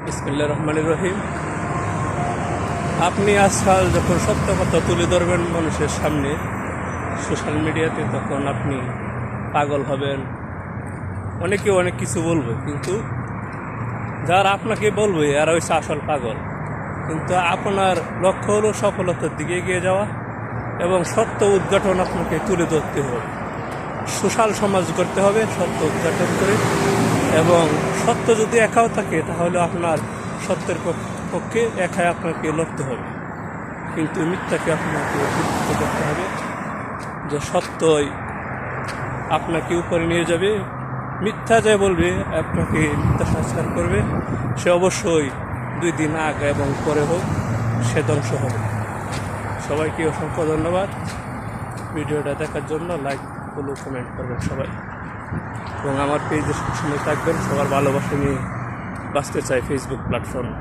বিসমিল্লাহির রহমানির রহিম। আপনি আজকাল যখন সত্য কথা তুলে ধরবেন মানুষের সামনে সোশ্যাল মিডিয়াতে, তখন আপনি পাগল হবেন, অনেকে অনেক কিছু বলবে, কিন্তু যারা আপনাকে বলবে এরা হচ্ছে আসল পাগল। কিন্তু আপনার লক্ষ্য হলো সফলতার দিকে এগিয়ে যাওয়া এবং সত্য উদ্ঘাটন আপনাকে তুলে ধরতে হবে, সোশ্যাল সমাজ করতে হবে সত্য উদ্ঘাটন করে। এবং সত্য যদি একাও থাকে তাহলে আপনার সত্যের পক্ষে একাই আপনাকে লড়তে হবে, কিন্তু মিথ্যাকে আপনাকে বিরক্ত করতে হবে, যে সত্যই আপনাকে উপরে নিয়ে যাবে। মিথ্যা যে বলবে আপনাকে মিথ্যা সংস্কার করবে, সে অবশ্যই 2 দিন আগে এবং পরে হোক সে ধ্বংস হবে। সবাইকে অসংখ্য ধন্যবাদ ভিডিওটা দেখার জন্য। লাইক ফলো কমেন্ট করবেন সবাই, এবং আমার পেজে সবসময় থাকবেন। সবার ভালোবাসা নিয়ে বাঁচতে চাই ফেসবুক প্ল্যাটফর্ম।